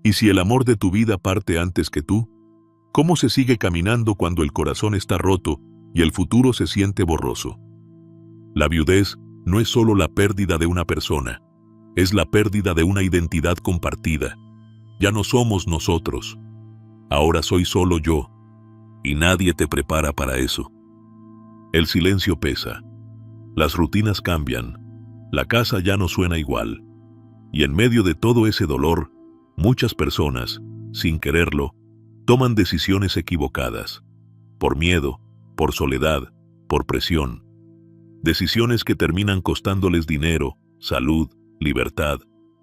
¿Y si el amor de tu vida parte antes que tú? ¿Cómo se sigue caminando cuando el corazón está roto y el futuro se siente borroso? La viudez no es solo la pérdida de una persona, es la pérdida de una identidad compartida. Ya no somos nosotros. Ahora soy solo yo, y nadie te prepara para eso. El silencio pesa. Las rutinas cambian. La casa ya no suena igual. Y en medio de todo ese dolor, muchas personas, sin quererlo, toman decisiones equivocadas. Por miedo, por soledad, por presión. Decisiones que terminan costándoles dinero, salud, libertad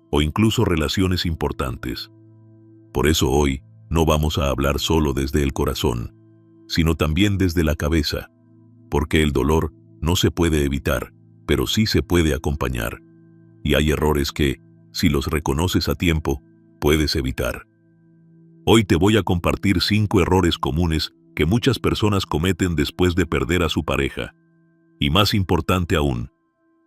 o incluso relaciones importantes. Por eso hoy no vamos a hablar solo desde el corazón, sino también desde la cabeza, porque el dolor no se puede evitar, pero sí se puede acompañar. Y hay errores que, si los reconoces a tiempo, puedes evitar. Hoy te voy a compartir 5 errores comunes que muchas personas cometen después de perder a su pareja. Y más importante aún,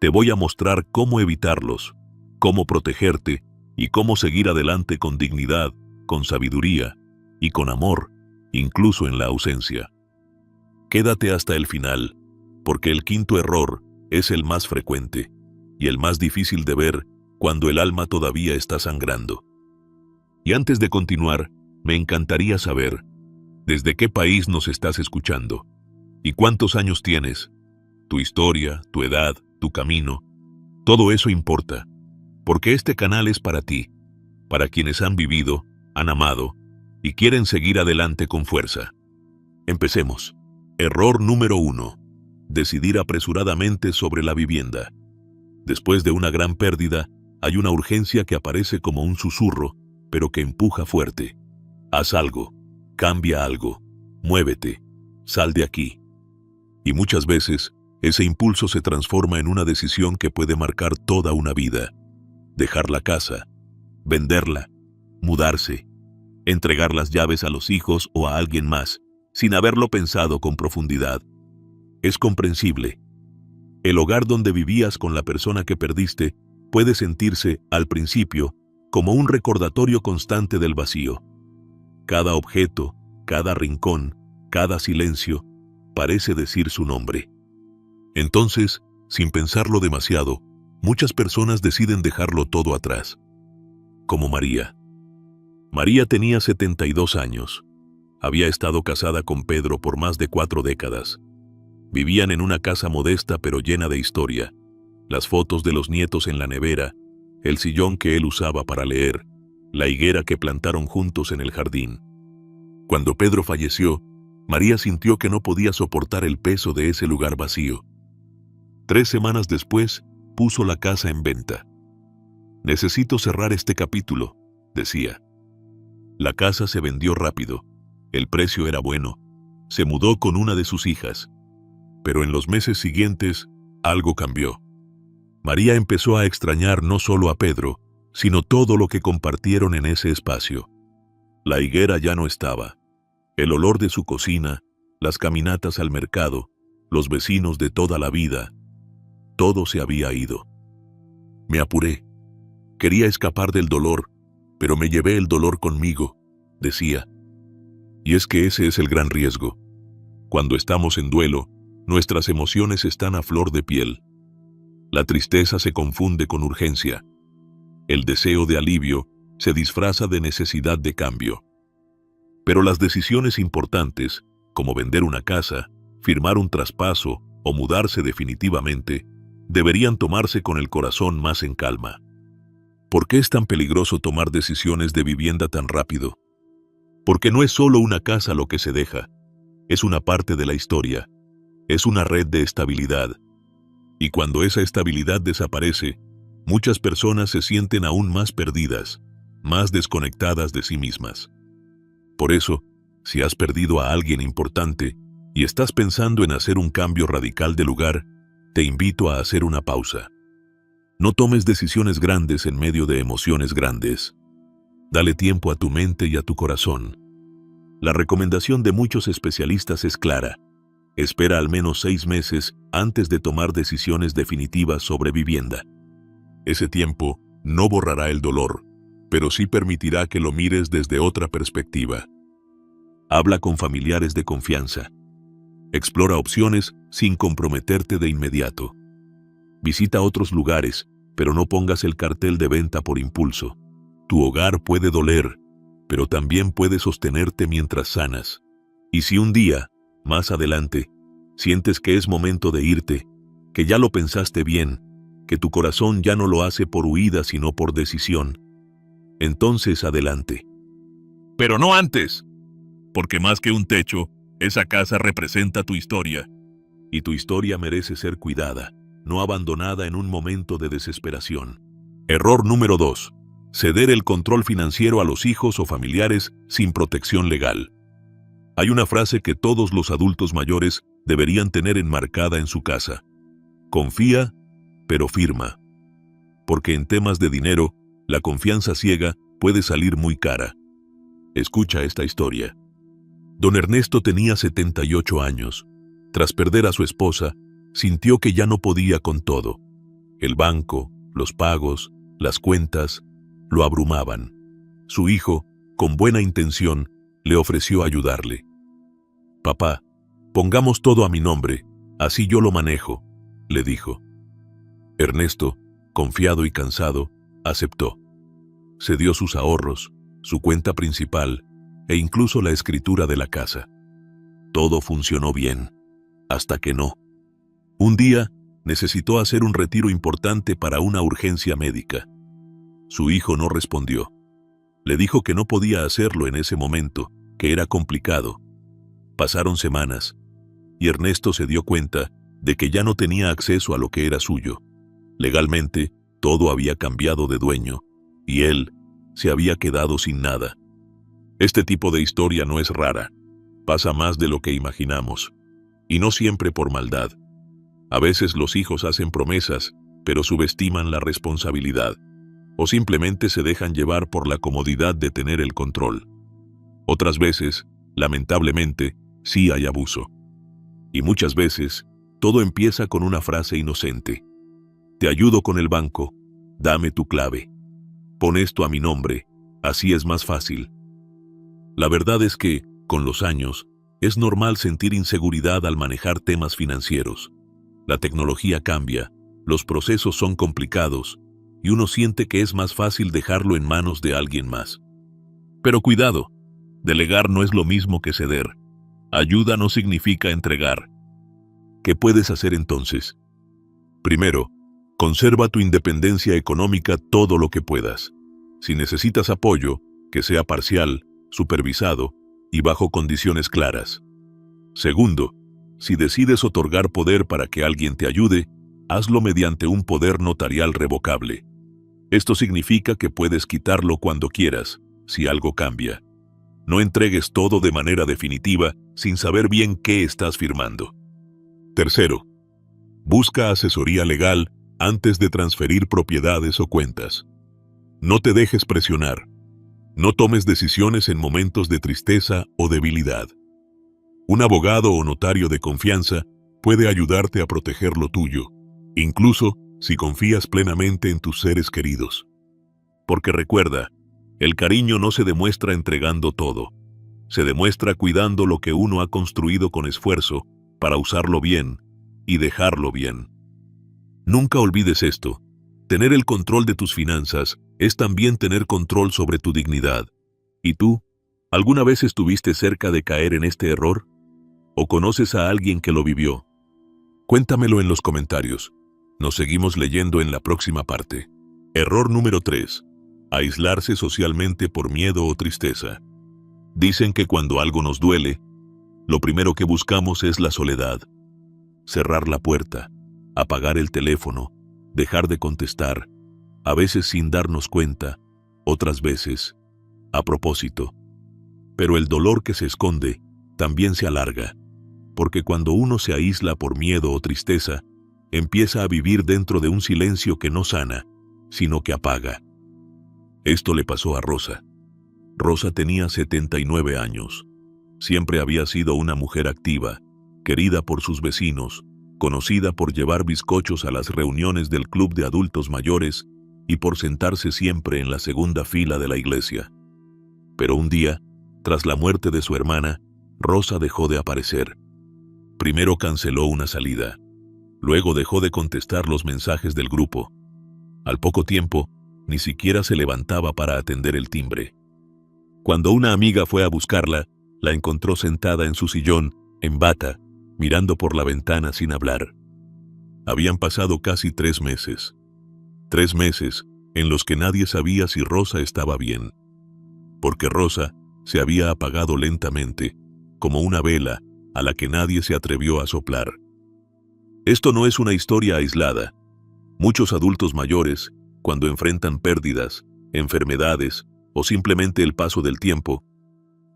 te voy a mostrar cómo evitarlos, cómo protegerte y cómo seguir adelante con dignidad, con sabiduría y con amor, incluso en la ausencia. Quédate hasta el final, porque el 5.º error es el más frecuente y el más difícil de ver cuando el alma todavía está sangrando. Y antes de continuar, me encantaría saber, ¿desde qué país nos estás escuchando? ¿Y cuántos años tienes? Tu historia, tu edad, tu camino, todo eso importa, porque este canal es para ti, para quienes han vivido, han amado y quieren seguir adelante con fuerza. Empecemos. Error número 1. Decidir apresuradamente sobre la vivienda. Después de una gran pérdida, hay una urgencia que aparece como un susurro, pero que empuja fuerte. Haz algo, cambia algo, muévete, sal de aquí. Y muchas veces, ese impulso se transforma en una decisión que puede marcar toda una vida. Dejar la casa, venderla, mudarse, entregar las llaves a los hijos o a alguien más, sin haberlo pensado con profundidad. Es comprensible. El hogar donde vivías con la persona que perdiste puede sentirse, al principio, como un recordatorio constante del vacío. Cada objeto, cada rincón, cada silencio, parece decir su nombre. Entonces, sin pensarlo demasiado, muchas personas deciden dejarlo todo atrás. Como María. María tenía 72 años. Había estado casada con Pedro por más de 4 décadas. Vivían en una casa modesta pero llena de historia. Las fotos de los nietos en la nevera, el sillón que él usaba para leer, la higuera que plantaron juntos en el jardín. Cuando Pedro falleció, María sintió que no podía soportar el peso de ese lugar vacío. 3 semanas después, puso la casa en venta. Necesito cerrar este capítulo, decía. La casa se vendió rápido. El precio era bueno. Se mudó con una de sus hijas. Pero en los meses siguientes, algo cambió. María empezó a extrañar no solo a Pedro, sino todo lo que compartieron en ese espacio. La higuera ya no estaba. El olor de su cocina, las caminatas al mercado, los vecinos de toda la vida, todo se había ido. Me apuré. Quería escapar del dolor, pero me llevé el dolor conmigo, decía. Y es que ese es el gran riesgo. Cuando estamos en duelo, nuestras emociones están a flor de piel. La tristeza se confunde con urgencia. El deseo de alivio se disfraza de necesidad de cambio. Pero las decisiones importantes, como vender una casa, firmar un traspaso o mudarse definitivamente, deberían tomarse con el corazón más en calma. ¿Por qué es tan peligroso tomar decisiones de vivienda tan rápido? Porque no es solo una casa lo que se deja, es una parte de la historia, es una red de estabilidad. Y cuando esa estabilidad desaparece, muchas personas se sienten aún más perdidas, más desconectadas de sí mismas. Por eso, si has perdido a alguien importante y estás pensando en hacer un cambio radical de lugar, te invito a hacer una pausa. No tomes decisiones grandes en medio de emociones grandes. Dale tiempo a tu mente y a tu corazón. La recomendación de muchos especialistas es clara. Espera al menos 6 meses antes de tomar decisiones definitivas sobre vivienda. Ese tiempo no borrará el dolor, pero sí permitirá que lo mires desde otra perspectiva. Habla con familiares de confianza. Explora opciones sin comprometerte de inmediato. Visita otros lugares, pero no pongas el cartel de venta por impulso. Tu hogar puede doler, pero también puede sostenerte mientras sanas. Y si un día, más adelante, sientes que es momento de irte, que ya lo pensaste bien, que tu corazón ya no lo hace por huida sino por decisión, entonces adelante. Pero no antes, porque más que un techo, esa casa representa tu historia. Y tu historia merece ser cuidada, no abandonada en un momento de desesperación. Error número 2. Ceder el control financiero a los hijos o familiares sin protección legal. Hay una frase que todos los adultos mayores deberían tener enmarcada en su casa. Confía, pero firma. Porque en temas de dinero, la confianza ciega puede salir muy cara. Escucha esta historia. Don Ernesto tenía 78 años. Tras perder a su esposa, sintió que ya no podía con todo. El banco, los pagos, las cuentas, lo abrumaban. Su hijo, con buena intención, le ofreció ayudarle. «Papá, pongamos todo a mi nombre, así yo lo manejo», le dijo. Ernesto, confiado y cansado, aceptó. Cedió sus ahorros, su cuenta principal e incluso la escritura de la casa. Todo funcionó bien, hasta que no. Un día, necesitó hacer un retiro importante para una urgencia médica. Su hijo no respondió. Le dijo que no podía hacerlo en ese momento, que era complicado. Pasaron semanas, y Ernesto se dio cuenta de que ya no tenía acceso a lo que era suyo. Legalmente, todo había cambiado de dueño, y él se había quedado sin nada. Este tipo de historia no es rara. Pasa más de lo que imaginamos. Y no siempre por maldad. A veces los hijos hacen promesas, pero subestiman la responsabilidad. O simplemente se dejan llevar por la comodidad de tener el control. Otras veces, lamentablemente, sí hay abuso. Y muchas veces, todo empieza con una frase inocente. Te ayudo con el banco, dame tu clave. Pon esto a mi nombre, así es más fácil. La verdad es que, con los años, es normal sentir inseguridad al manejar temas financieros. La tecnología cambia, los procesos son complicados, y uno siente que es más fácil dejarlo en manos de alguien más. Pero cuidado, delegar no es lo mismo que ceder. Ayuda no significa entregar. ¿Qué puedes hacer entonces? Primero, conserva tu independencia económica todo lo que puedas. Si necesitas apoyo, que sea parcial, supervisado y bajo condiciones claras. Segundo, si decides otorgar poder para que alguien te ayude, hazlo mediante un poder notarial revocable. Esto significa que puedes quitarlo cuando quieras, si algo cambia. No entregues todo de manera definitiva sin saber bien qué estás firmando. Tercero, busca asesoría legal antes de transferir propiedades o cuentas. No te dejes presionar. No tomes decisiones en momentos de tristeza o debilidad. Un abogado o notario de confianza puede ayudarte a proteger lo tuyo, incluso si confías plenamente en tus seres queridos. Porque recuerda, el cariño no se demuestra entregando todo. Se demuestra cuidando lo que uno ha construido con esfuerzo para usarlo bien y dejarlo bien. Nunca olvides esto. Tener el control de tus finanzas es también tener control sobre tu dignidad. ¿Y tú? ¿Alguna vez estuviste cerca de caer en este error? ¿O conoces a alguien que lo vivió? Cuéntamelo en los comentarios. Nos seguimos leyendo en la próxima parte. Error número 3. Aislarse socialmente por miedo o tristeza. Dicen que cuando algo nos duele, lo primero que buscamos es la soledad. Cerrar la puerta, apagar el teléfono, dejar de contestar, a veces sin darnos cuenta, otras veces a propósito. Pero el dolor que se esconde también se alarga, porque cuando uno se aísla por miedo o tristeza, empieza a vivir dentro de un silencio que no sana, sino que apaga. Esto le pasó a Rosa. Rosa tenía 79 años. Siempre había sido una mujer activa, querida por sus vecinos, conocida por llevar bizcochos a las reuniones del club de adultos mayores y por sentarse siempre en la segunda fila de la iglesia. Pero un día, tras la muerte de su hermana, Rosa dejó de aparecer. Primero canceló una salida. Luego dejó de contestar los mensajes del grupo. Al poco tiempo, ni siquiera se levantaba para atender el timbre. Cuando una amiga fue a buscarla, la encontró sentada en su sillón, en bata, mirando por la ventana sin hablar. Habían pasado casi 3 meses. 3 meses en los que nadie sabía si Rosa estaba bien. Porque Rosa se había apagado lentamente, como una vela a la que nadie se atrevió a soplar. Esto no es una historia aislada. Muchos adultos mayores, cuando enfrentan pérdidas, enfermedades o simplemente el paso del tiempo,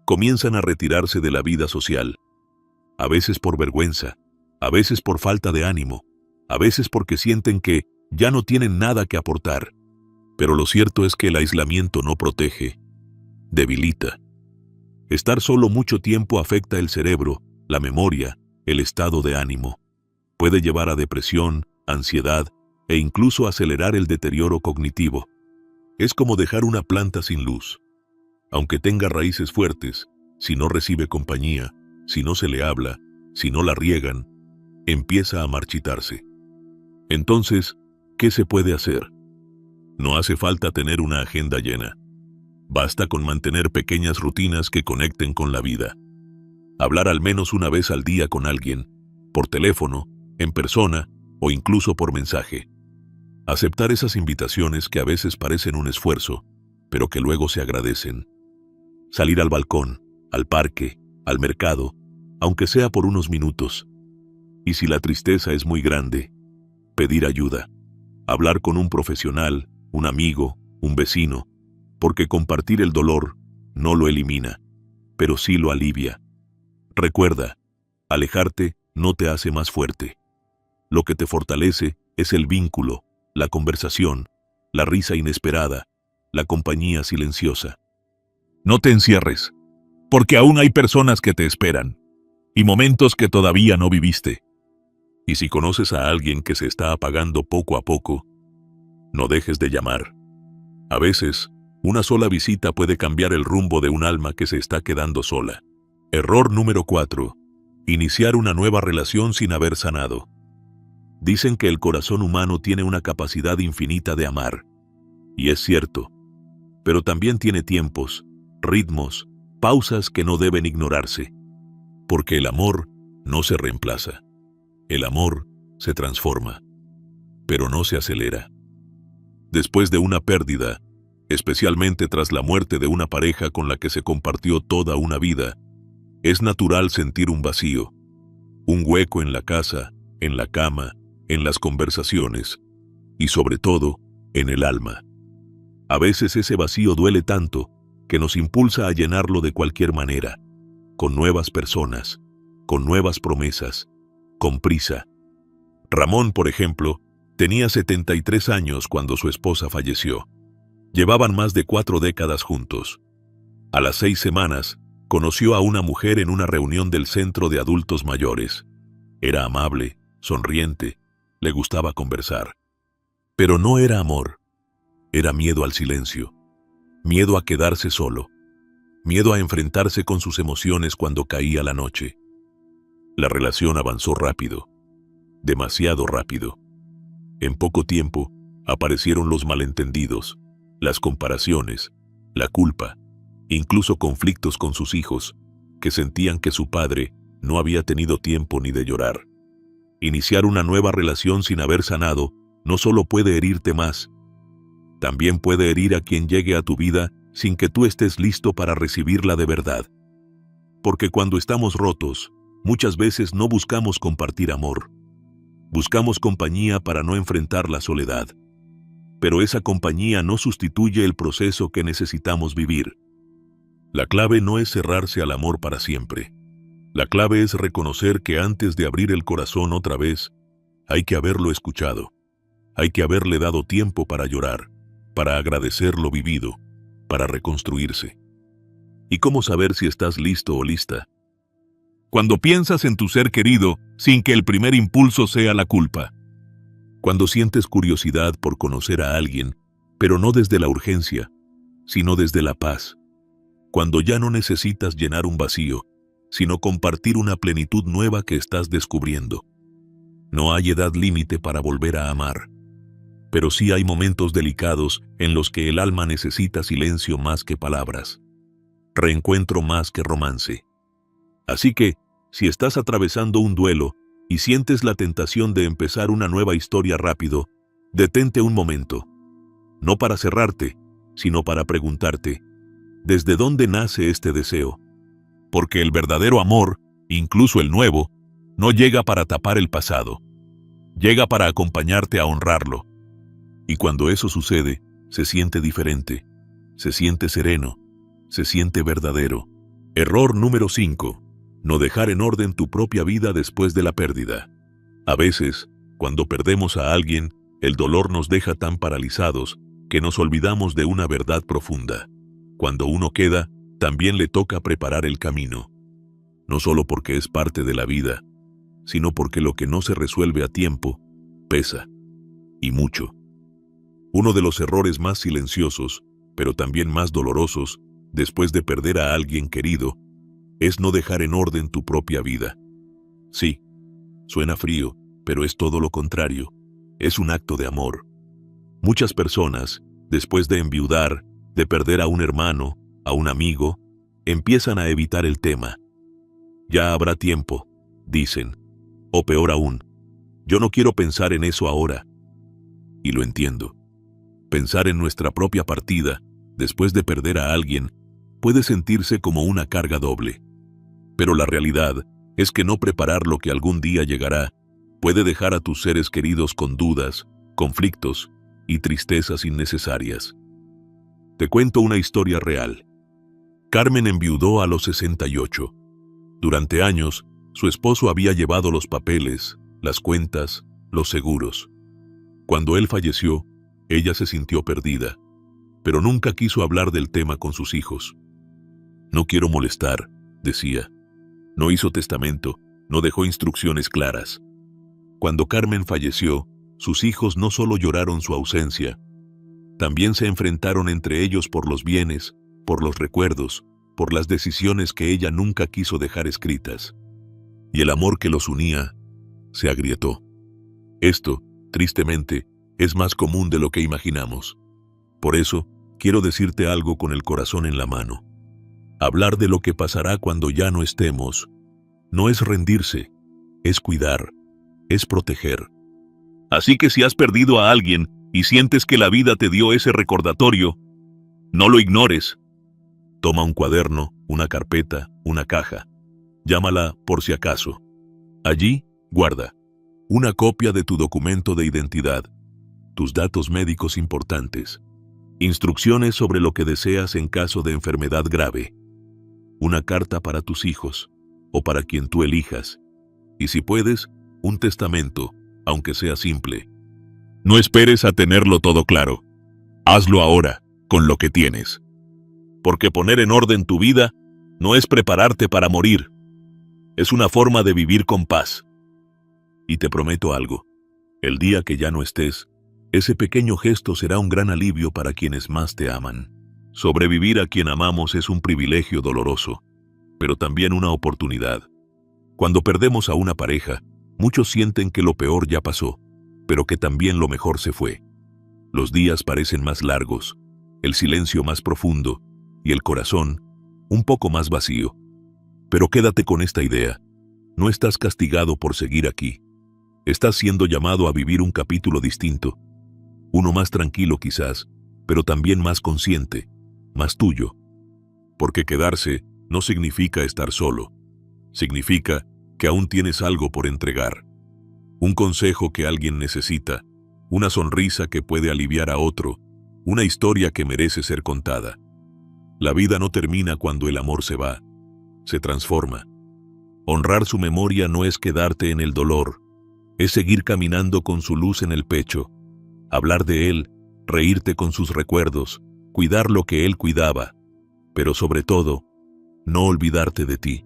comienzan a retirarse de la vida social. A veces por vergüenza, a veces por falta de ánimo, a veces porque sienten que ya no tienen nada que aportar. Pero lo cierto es que el aislamiento no protege, debilita. Estar solo mucho tiempo afecta el cerebro, la memoria, el estado de ánimo. Puede llevar a depresión, ansiedad e incluso acelerar el deterioro cognitivo. Es como dejar una planta sin luz. Aunque tenga raíces fuertes, si no recibe compañía, si no se le habla, si no la riegan, empieza a marchitarse. Entonces, ¿qué se puede hacer? No hace falta tener una agenda llena. Basta con mantener pequeñas rutinas que conecten con la vida. Hablar al menos una vez al día con alguien, por teléfono, en persona o incluso por mensaje. Aceptar esas invitaciones que a veces parecen un esfuerzo, pero que luego se agradecen. Salir al balcón, al parque, al mercado, aunque sea por unos minutos. Y si la tristeza es muy grande, pedir ayuda. Hablar con un profesional, un amigo, un vecino, porque compartir el dolor no lo elimina, pero sí lo alivia. Recuerda, alejarte no te hace más fuerte. Lo que te fortalece es el vínculo, la conversación, la risa inesperada, la compañía silenciosa. No te encierres, porque aún hay personas que te esperan, y momentos que todavía no viviste. Y si conoces a alguien que se está apagando poco a poco, no dejes de llamar. A veces, una sola visita puede cambiar el rumbo de un alma que se está quedando sola. Error número 4. Iniciar una nueva relación sin haber sanado. Dicen que el corazón humano tiene una capacidad infinita de amar. Y es cierto. Pero también tiene tiempos, ritmos, pausas que no deben ignorarse. Porque el amor no se reemplaza. El amor se transforma, pero no se acelera. Después de una pérdida, especialmente tras la muerte de una pareja con la que se compartió toda una vida, es natural sentir un vacío, un hueco en la casa, en la cama, en las conversaciones y sobre todo, en el alma. A veces ese vacío duele tanto que nos impulsa a llenarlo de cualquier manera, con nuevas personas, con nuevas promesas, con prisa. Ramón, por ejemplo, tenía 73 años cuando su esposa falleció. Llevaban más de 4 décadas juntos. A las 6 semanas, conoció a una mujer en una reunión del centro de adultos mayores. Era amable, sonriente, le gustaba conversar. Pero no era amor. Era miedo al silencio. Miedo a quedarse solo. Miedo a enfrentarse con sus emociones cuando caía la noche. La relación avanzó rápido. Demasiado rápido. En poco tiempo, aparecieron los malentendidos, las comparaciones, la culpa, incluso conflictos con sus hijos, que sentían que su padre no había tenido tiempo ni de llorar. Iniciar una nueva relación sin haber sanado no solo puede herirte más, también puede herir a quien llegue a tu vida sin que tú estés listo para recibirla de verdad. Porque cuando estamos rotos, muchas veces no buscamos compartir amor. Buscamos compañía para no enfrentar la soledad. Pero esa compañía no sustituye el proceso que necesitamos vivir. La clave no es cerrarse al amor para siempre. La clave es reconocer que antes de abrir el corazón otra vez, hay que haberlo escuchado. Hay que haberle dado tiempo para llorar, para agradecer lo vivido, para reconstruirse. ¿Y cómo saber si estás listo o lista? Cuando piensas en tu ser querido sin que el primer impulso sea la culpa. Cuando sientes curiosidad por conocer a alguien, pero no desde la urgencia, sino desde la paz. Cuando ya no necesitas llenar un vacío, sino compartir una plenitud nueva que estás descubriendo. No hay edad límite para volver a amar. Pero sí hay momentos delicados en los que el alma necesita silencio más que palabras, reencuentro más que romance. Así que, si estás atravesando un duelo y sientes la tentación de empezar una nueva historia rápido, detente un momento. No para cerrarte, sino para preguntarte, ¿desde dónde nace este deseo? Porque el verdadero amor, incluso el nuevo, no llega para tapar el pasado. Llega para acompañarte a honrarlo. Y cuando eso sucede, se siente diferente, se siente sereno, se siente verdadero. Error número 5. No dejar en orden tu propia vida después de la pérdida. A veces, cuando perdemos a alguien, el dolor nos deja tan paralizados que nos olvidamos de una verdad profunda. Cuando uno queda, también le toca preparar el camino. No solo porque es parte de la vida, sino porque lo que no se resuelve a tiempo, pesa. Y mucho. Uno de los errores más silenciosos, pero también más dolorosos, después de perder a alguien querido, es no dejar en orden tu propia vida. Sí, suena frío, pero es todo lo contrario. Es un acto de amor. Muchas personas, después de enviudar, de perder a un hermano, a un amigo, empiezan a evitar el tema. Ya habrá tiempo, dicen. O peor aún, yo no quiero pensar en eso ahora. Y lo entiendo. Pensar en nuestra propia partida, después de perder a alguien, puede sentirse como una carga doble. Pero la realidad es que no preparar lo que algún día llegará puede dejar a tus seres queridos con dudas, conflictos y tristezas innecesarias. Te cuento una historia real. Carmen enviudó a los 68. Durante años, su esposo había llevado los papeles, las cuentas, los seguros. Cuando él falleció, ella se sintió perdida, pero nunca quiso hablar del tema con sus hijos. No quiero molestar, decía. No hizo testamento, no dejó instrucciones claras. Cuando Carmen falleció, sus hijos no solo lloraron su ausencia, también se enfrentaron entre ellos por los bienes, por los recuerdos, por las decisiones que ella nunca quiso dejar escritas. Y el amor que los unía se agrietó. Esto, tristemente, es más común de lo que imaginamos. Por eso, quiero decirte algo con el corazón en la mano. Hablar de lo que pasará cuando ya no estemos no es rendirse, es cuidar, es proteger. Así que si has perdido a alguien y sientes que la vida te dio ese recordatorio, no lo ignores. Toma un cuaderno, una carpeta, una caja. Llámala por si acaso. Allí, guarda una copia de tu documento de identidad, tus datos médicos importantes, instrucciones sobre lo que deseas en caso de enfermedad grave, una carta para tus hijos o para quien tú elijas, y si puedes, un testamento, aunque sea simple. No esperes a tenerlo todo claro. Hazlo ahora, con lo que tienes. Porque poner en orden tu vida no es prepararte para morir. Es una forma de vivir con paz. Y te prometo algo. El día que ya no estés, ese pequeño gesto será un gran alivio para quienes más te aman. Sobrevivir a quien amamos es un privilegio doloroso, pero también una oportunidad. Cuando perdemos a una pareja, muchos sienten que lo peor ya pasó, pero que también lo mejor se fue. Los días parecen más largos, el silencio más profundo y el corazón un poco más vacío. Pero quédate con esta idea. No estás castigado por seguir aquí. Estás siendo llamado a vivir un capítulo distinto. Uno más tranquilo quizás, pero también más consciente, más tuyo. Porque quedarse no significa estar solo. Significa que aún tienes algo por entregar. Un consejo que alguien necesita, una sonrisa que puede aliviar a otro, una historia que merece ser contada. La vida no termina cuando el amor se va, se transforma. Honrar su memoria no es quedarte en el dolor, es seguir caminando con su luz en el pecho, hablar de él, reírte con sus recuerdos, cuidar lo que él cuidaba, pero sobre todo, no olvidarte de ti,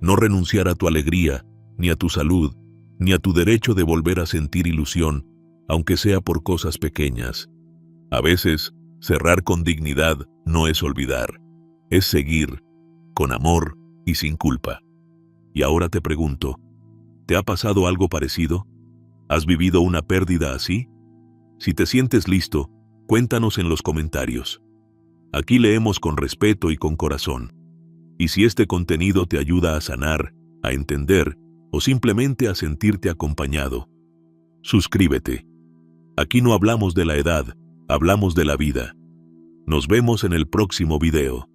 no renunciar a tu alegría, ni a tu salud, ni a tu derecho de volver a sentir ilusión, aunque sea por cosas pequeñas. A veces, cerrar con dignidad no es olvidar, es seguir, con amor y sin culpa. Y ahora te pregunto, ¿te ha pasado algo parecido? ¿Has vivido una pérdida así? Si te sientes listo, cuéntanos en los comentarios. Aquí leemos con respeto y con corazón. Y si este contenido te ayuda a sanar, a entender o simplemente a sentirte acompañado, suscríbete. Aquí no hablamos de la edad, hablamos de la vida. Nos vemos en el próximo video.